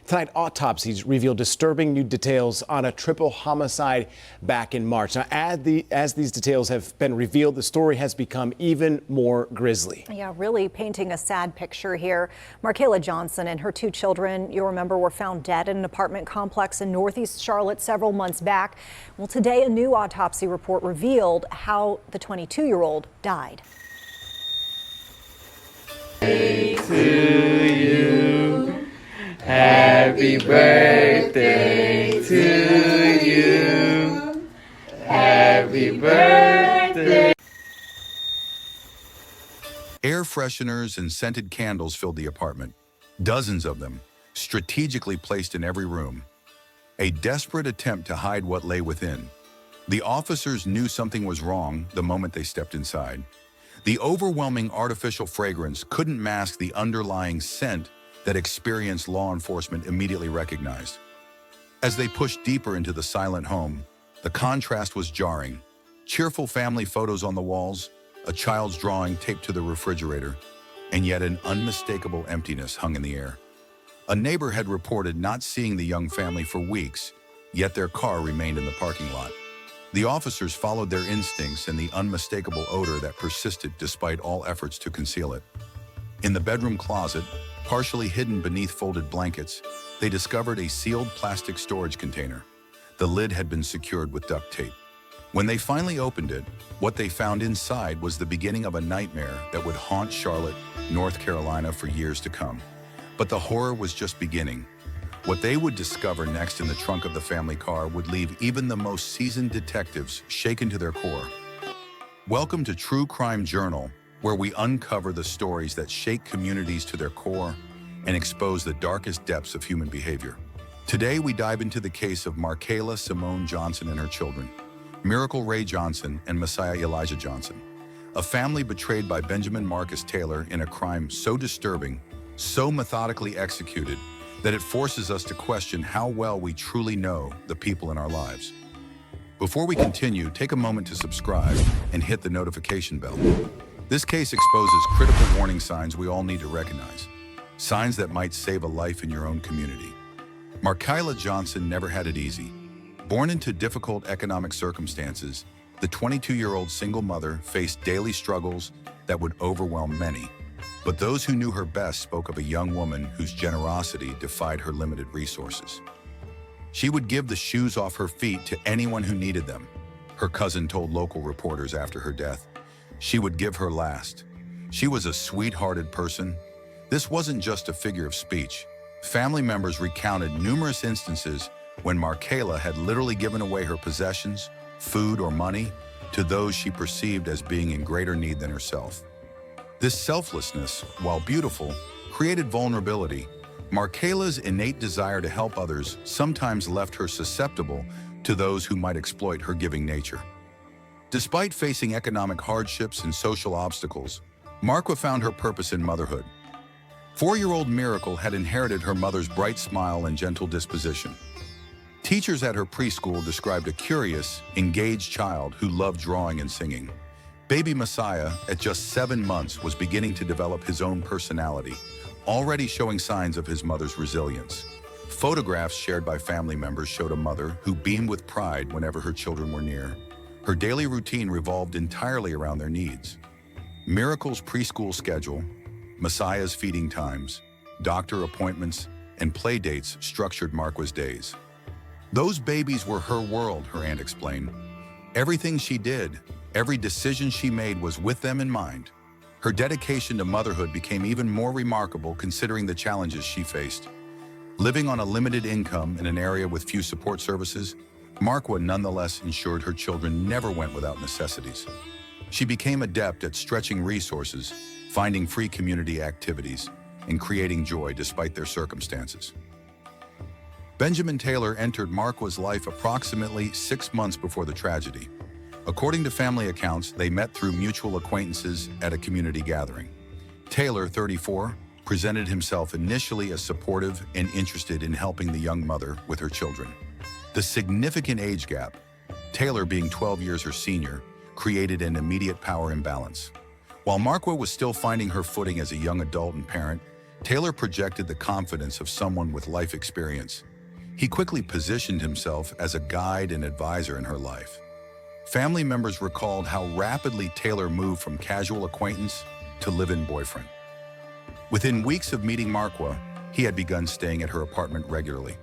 Tonight, autopsies reveal disturbing new details on a triple homicide back in March. Now, as these details have been revealed, the story has become even more grisly. Yeah, really painting a sad picture here. Markayla Johnson and her two children, you'll remember, were found dead in an apartment complex in Northeast Charlotte several months back. Well, today a new autopsy report revealed how the 22-year-old died. Hey to you. Happy birthday to you. Happy birthday. Air fresheners and scented candles filled the apartment, dozens of them, strategically placed in every room. A desperate attempt to hide what lay within. The officers knew something was wrong the moment they stepped inside. The overwhelming artificial fragrance couldn't mask the underlying scent that experienced law enforcement immediately recognized. As they pushed deeper into the silent home, the contrast was jarring. Cheerful family photos on the walls, a child's drawing taped to the refrigerator, and yet an unmistakable emptiness hung in the air. A neighbor had reported not seeing the young family for weeks, yet their car remained in the parking lot. The officers followed their instincts and the unmistakable odor that persisted despite all efforts to conceal it. In the bedroom closet, partially hidden beneath folded blankets, they discovered a sealed plastic storage container. The lid had been secured with duct tape. When they finally opened it, what they found inside was the beginning of a nightmare that would haunt Charlotte, North Carolina for years to come. But the horror was just beginning. What they would discover next in the trunk of the family car would leave even the most seasoned detectives shaken to their core. Welcome to True Crime Journal, where we uncover the stories that shake communities to their core and expose the darkest depths of human behavior. Today, we dive into the case of Markayla Simone Johnson and her children, Miracle Ray Johnson and Messiah Elijah Johnson, a family betrayed by Benjamin Marcus Taylor in a crime so disturbing, so methodically executed, that it forces us to question how well we truly know the people in our lives. Before we continue, take a moment to subscribe and hit the notification bell. This case exposes critical warning signs we all need to recognize, signs that might save a life in your own community. Markayla Johnson never had it easy. Born into difficult economic circumstances, the 22-year-old single mother faced daily struggles that would overwhelm many. But those who knew her best spoke of a young woman whose generosity defied her limited resources. She would give the shoes off her feet to anyone who needed them, her cousin told local reporters after her death. She would give her last. She was a sweet-hearted person. This wasn't just a figure of speech. Family members recounted numerous instances when Markayla had literally given away her possessions, food, or money to those she perceived as being in greater need than herself. This selflessness, while beautiful, created vulnerability. Markayla's innate desire to help others sometimes left her susceptible to those who might exploit her giving nature. Despite facing economic hardships and social obstacles, Markayla found her purpose in motherhood. 4-year-old Miracle had inherited her mother's bright smile and gentle disposition. Teachers at her preschool described a curious, engaged child who loved drawing and singing. Baby Messiah, at just 7 months, was beginning to develop his own personality, already showing signs of his mother's resilience. Photographs shared by family members showed a mother who beamed with pride whenever her children were near. Her daily routine revolved entirely around their needs. Miracle's preschool schedule, Messiah's feeding times, doctor appointments, and play dates structured Markayla's days. Those babies were her world, her aunt explained. Everything she did, every decision she made was with them in mind. Her dedication to motherhood became even more remarkable considering the challenges she faced. Living on a limited income in an area with few support services, Markayla nonetheless ensured her children never went without necessities. She became adept at stretching resources, finding free community activities, and creating joy despite their circumstances. Benjamin Taylor entered Markayla's life approximately 6 months before the tragedy. According to family accounts, they met through mutual acquaintances at a community gathering. Taylor, 34, presented himself initially as supportive and interested in helping the young mother with her children. The significant age gap, Taylor being 12 years her senior, created an immediate power imbalance. While Markayla was still finding her footing as a young adult and parent, Taylor projected the confidence of someone with life experience. He quickly positioned himself as a guide and advisor in her life. Family members recalled how rapidly Taylor moved from casual acquaintance to live-in boyfriend. Within weeks of meeting Markayla, he had begun staying at her apartment regularly.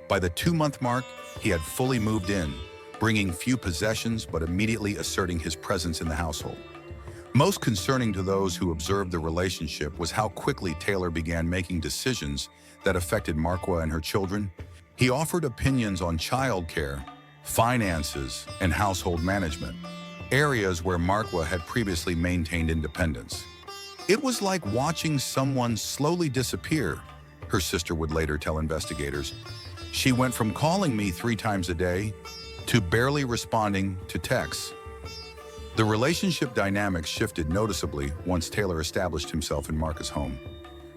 By the 2-month mark, he had fully moved in, bringing few possessions but immediately asserting his presence in the household. Most concerning to those who observed the relationship was how quickly Taylor began making decisions that affected Markayla and her children. He offered opinions on childcare, finances, and household management, areas where Markayla had previously maintained independence. It was like watching someone slowly disappear, her sister would later tell investigators. She went from calling me 3 times a day to barely responding to texts. The relationship dynamics shifted noticeably once Taylor established himself in Markayla's home.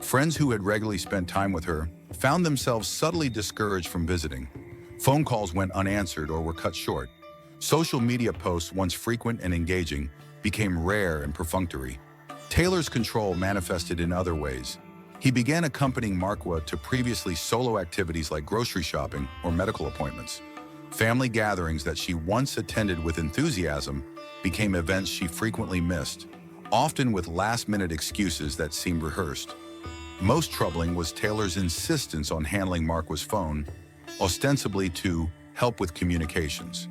Friends who had regularly spent time with her found themselves subtly discouraged from visiting. Phone calls went unanswered or were cut short. Social media posts, once frequent and engaging, became rare and perfunctory. Taylor's control manifested in other ways. He began accompanying Markayla to previously solo activities like grocery shopping or medical appointments. Family gatherings that she once attended with enthusiasm became events she frequently missed, often with last-minute excuses that seemed rehearsed. Most troubling was Taylor's insistence on handling Markayla's phone, ostensibly to help with communications.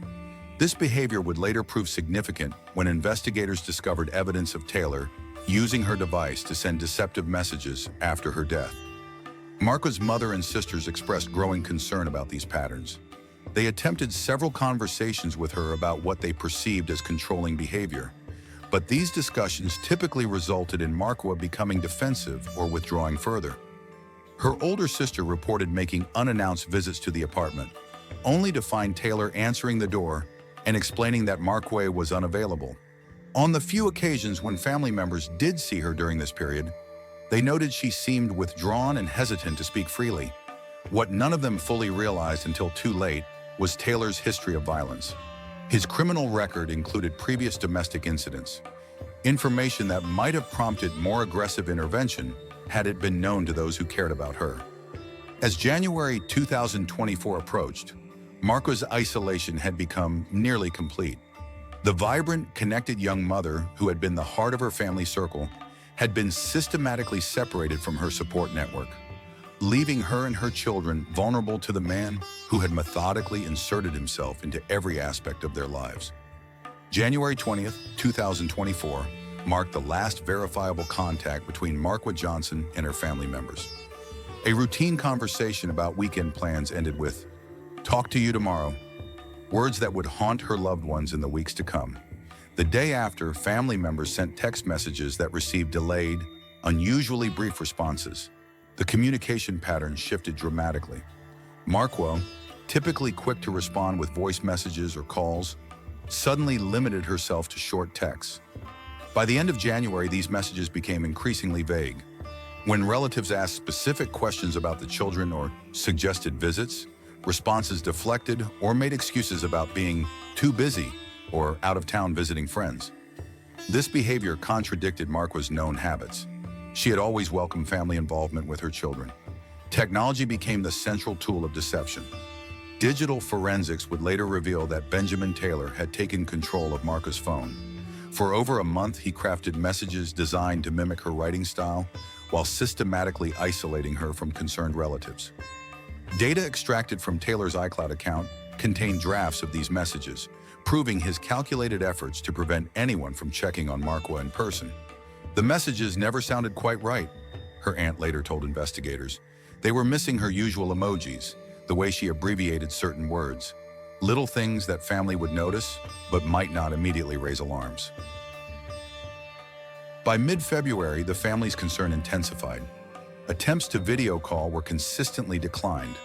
This behavior would later prove significant when investigators discovered evidence of Taylor using her device to send deceptive messages after her death. Markayla's mother and sisters expressed growing concern about these patterns. They attempted several conversations with her about what they perceived as controlling behavior, but these discussions typically resulted in Markayla becoming defensive or withdrawing further. Her older sister reported making unannounced visits to the apartment, only to find Taylor answering the door and explaining that Markayla was unavailable. On the few occasions when family members did see her during this period, they noted she seemed withdrawn and hesitant to speak freely. What none of them fully realized until too late was Taylor's history of violence. His criminal record included previous domestic incidents, information that might have prompted more aggressive intervention had it been known to those who cared about her. As January 2024 approached, Markayla's isolation had become nearly complete. The vibrant, connected young mother who had been the heart of her family circle had been systematically separated from her support network, leaving her and her children vulnerable to the man who had methodically inserted himself into every aspect of their lives. January 20th, 2024, marked the last verifiable contact between Markayla Johnson and her family members. A routine conversation about weekend plans ended with, "Talk to you tomorrow," words that would haunt her loved ones in the weeks to come. The day after, family members sent text messages that received delayed, unusually brief responses. The communication pattern shifted dramatically. Markayla, typically quick to respond with voice messages or calls, suddenly limited herself to short texts. By the end of January, these messages became increasingly vague. When relatives asked specific questions about the children or suggested visits, responses deflected or made excuses about being too busy or out of town visiting friends. This behavior contradicted Markayla's known habits. She had always welcomed family involvement with her children. Technology became the central tool of deception. Digital forensics would later reveal that Benjamin Taylor had taken control of Markayla's phone. For over a month, he crafted messages designed to mimic her writing style while systematically isolating her from concerned relatives. Data extracted from Taylor's iCloud account contained drafts of these messages, proving his calculated efforts to prevent anyone from checking on Markayla in person. The messages never sounded quite right, her aunt later told investigators. They were missing her usual emojis, the way she abbreviated certain words, little things that family would notice but might not immediately raise alarms. By mid-February, the family's concern intensified. Attempts to video call were consistently declined.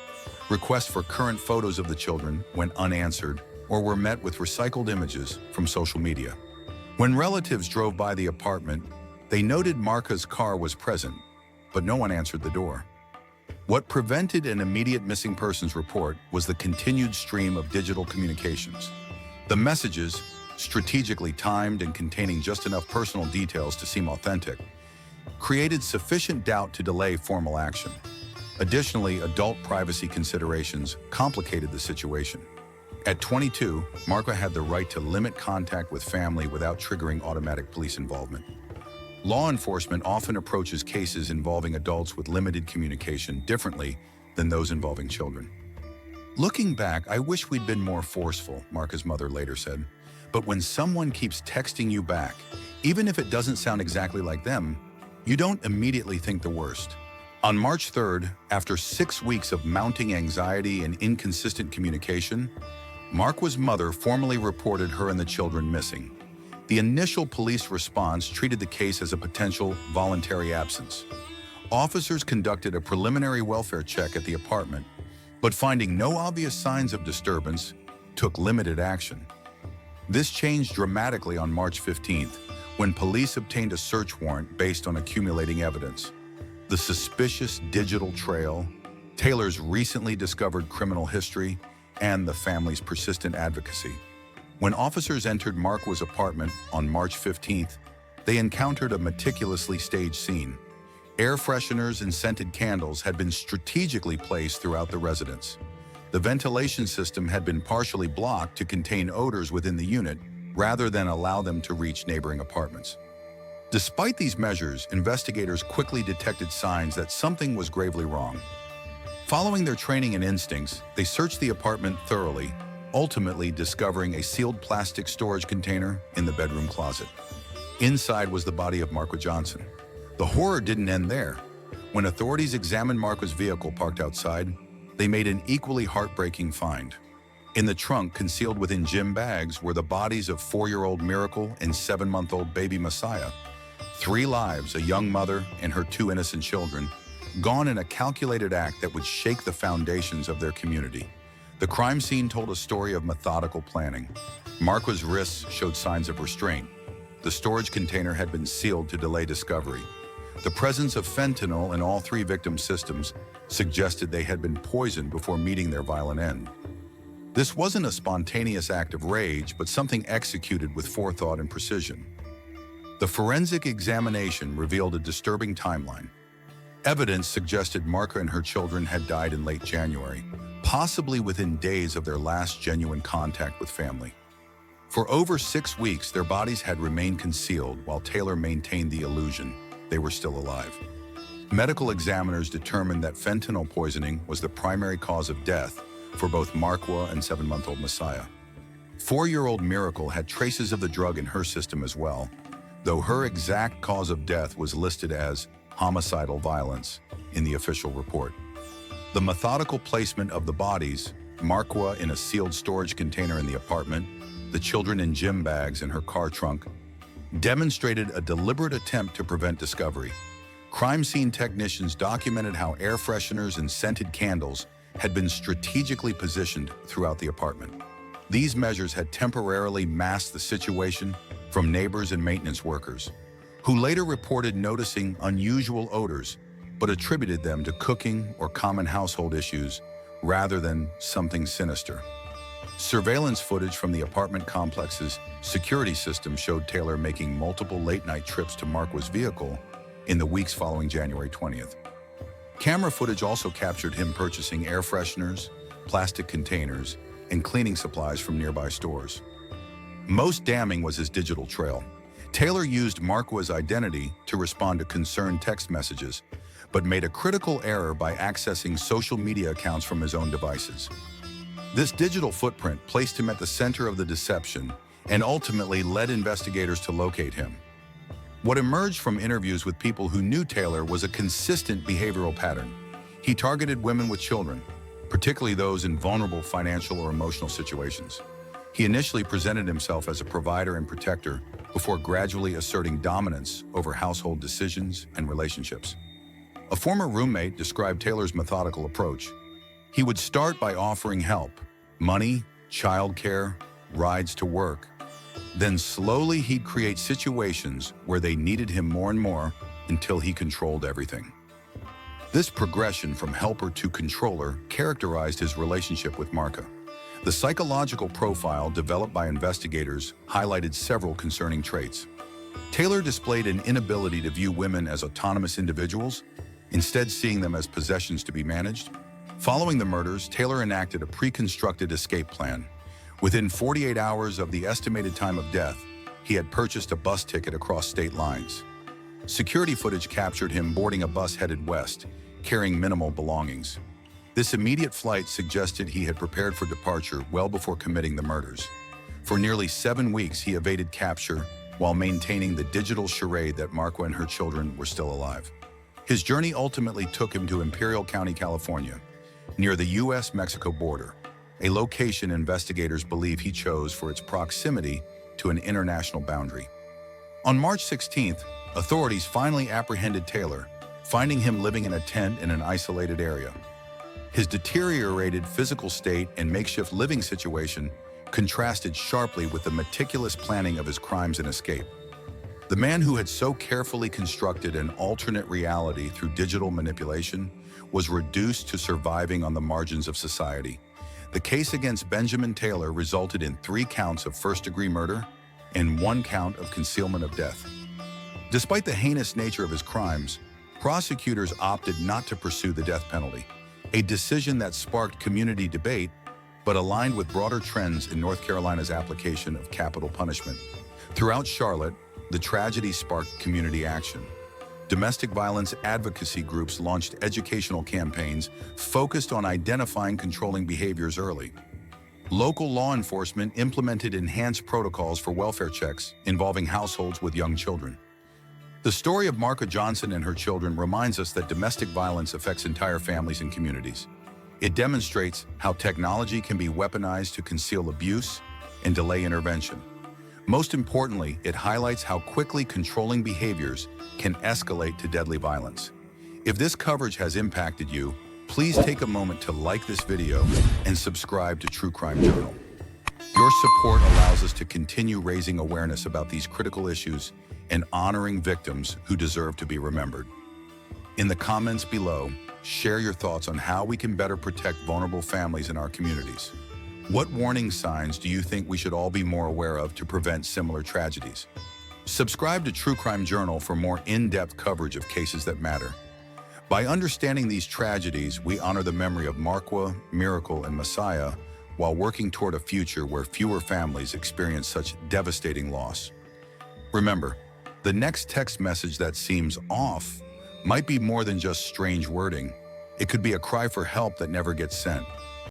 Requests for current photos of the children went unanswered or were met with recycled images from social media. When relatives drove by the apartment, they noted Markayla's car was present, but no one answered the door. What prevented an immediate missing persons report was the continued stream of digital communications. The messages, strategically timed and containing just enough personal details to seem authentic, created sufficient doubt to delay formal action. Additionally, adult privacy considerations complicated the situation. At 22, Markayla had the right to limit contact with family without triggering automatic police involvement. Law enforcement often approaches cases involving adults with limited communication differently than those involving children. "Looking back, I wish we'd been more forceful," Markayla's mother later said. "But when someone keeps texting you back, even if it doesn't sound exactly like them, you don't immediately think the worst." On March 3rd, after 6 weeks of mounting anxiety and inconsistent communication, Markayla's mother formally reported her and the children missing. The initial police response treated the case as a potential voluntary absence. Officers conducted a preliminary welfare check at the apartment, but finding no obvious signs of disturbance, took limited action. This changed dramatically on March 15th, when police obtained a search warrant based on accumulating evidence. The suspicious digital trail, Taylor's recently discovered criminal history, and the family's persistent advocacy. When officers entered Markayla's apartment on March 15th, they encountered a meticulously staged scene. Air fresheners and scented candles had been strategically placed throughout the residence. The ventilation system had been partially blocked to contain odors within the unit, rather than allow them to reach neighboring apartments. Despite these measures, investigators quickly detected signs that something was gravely wrong. Following their training and instincts, they searched the apartment thoroughly, ultimately discovering a sealed plastic storage container in the bedroom closet. Inside was the body of Markayla Johnson. The horror didn't end there. When authorities examined Markayla's vehicle parked outside, they made an equally heartbreaking find. In the trunk, concealed within gym bags, were the bodies of 4-year-old Miracle and 7-month-old baby Messiah. 3 lives, a young mother and her 2 innocent children, gone in a calculated act that would shake the foundations of their community. The crime scene told a story of methodical planning. Markayla's wrists showed signs of restraint. The storage container had been sealed to delay discovery. The presence of fentanyl in all 3 victims' systems suggested they had been poisoned before meeting their violent end. This wasn't a spontaneous act of rage, but something executed with forethought and precision. The forensic examination revealed a disturbing timeline. Evidence suggested Markayla and her children had died in late January, possibly within days of their last genuine contact with family. For over 6 weeks, their bodies had remained concealed while Taylor maintained the illusion they were still alive. Medical examiners determined that fentanyl poisoning was the primary cause of death for both Markayla and 7-month-old Messiah. 4-year-old Miracle had traces of the drug in her system as well, though her exact cause of death was listed as homicidal violence in the official report. The methodical placement of the bodies, Markayla in a sealed storage container in the apartment, the children in gym bags in her car trunk, demonstrated a deliberate attempt to prevent discovery. Crime scene technicians documented how air fresheners and scented candles had been strategically positioned throughout the apartment. These measures had temporarily masked the situation from neighbors and maintenance workers, who later reported noticing unusual odors, but attributed them to cooking or common household issues rather than something sinister. Surveillance footage from the apartment complex's security system showed Taylor making multiple late-night trips to Markayla's vehicle in the weeks following January 20th. Camera footage also captured him purchasing air fresheners, plastic containers, and cleaning supplies from nearby stores. Most damning was his digital trail. Taylor used Markayla's identity to respond to concerned text messages, but made a critical error by accessing social media accounts from his own devices. This digital footprint placed him at the center of the deception and ultimately led investigators to locate him. What emerged from interviews with people who knew Taylor was a consistent behavioral pattern. He targeted women with children, particularly those in vulnerable financial or emotional situations. He initially presented himself as a provider and protector before gradually asserting dominance over household decisions and relationships. A former roommate described Taylor's methodical approach. He would start by offering help, money, childcare, rides to work. Then slowly he'd create situations where they needed him more and more until he controlled everything. This progression from helper to controller characterized his relationship with Markayla. The psychological profile developed by investigators highlighted several concerning traits. Taylor displayed an inability to view women as autonomous individuals, instead seeing them as possessions to be managed. Following the murders, Taylor enacted a pre-constructed escape plan. Within 48 hours of the estimated time of death, he had purchased a bus ticket across state lines. Security footage captured him boarding a bus headed west, carrying minimal belongings. This immediate flight suggested he had prepared for departure well before committing the murders. For nearly 7 weeks, he evaded capture while maintaining the digital charade that Markayla and her children were still alive. His journey ultimately took him to Imperial County, California, near the U.S.-Mexico border, a location investigators believe he chose for its proximity to an international boundary. On March 16th, authorities finally apprehended Taylor, finding him living in a tent in an isolated area. His deteriorated physical state and makeshift living situation contrasted sharply with the meticulous planning of his crimes and escape. The man who had so carefully constructed an alternate reality through digital manipulation was reduced to surviving on the margins of society. The case against Benjamin Taylor resulted in 3 counts of first-degree murder and 1 count of concealment of death. Despite the heinous nature of his crimes, prosecutors opted not to pursue the death penalty, a decision that sparked community debate but aligned with broader trends in North Carolina's application of capital punishment. Throughout Charlotte, the tragedy sparked community action. Domestic violence advocacy groups launched educational campaigns focused on identifying controlling behaviors early. Local law enforcement implemented enhanced protocols for welfare checks involving households with young children. The story of Markayla Johnson and her children reminds us that domestic violence affects entire families and communities. It demonstrates how technology can be weaponized to conceal abuse and delay intervention. Most importantly, it highlights how quickly controlling behaviors can escalate to deadly violence. If this coverage has impacted you, please take a moment to like this video and subscribe to True Crime Journal. Your support allows us to continue raising awareness about these critical issues and honoring victims who deserve to be remembered. In the comments below, share your thoughts on how we can better protect vulnerable families in our communities. What warning signs do you think we should all be more aware of to prevent similar tragedies? Subscribe to True Crime Journal for more in-depth coverage of cases that matter. By understanding these tragedies, we honor the memory of Markayla, Miracle, and Messiah while working toward a future where fewer families experience such devastating loss. Remember, the next text message that seems off might be more than just strange wording. It could be a cry for help that never gets sent.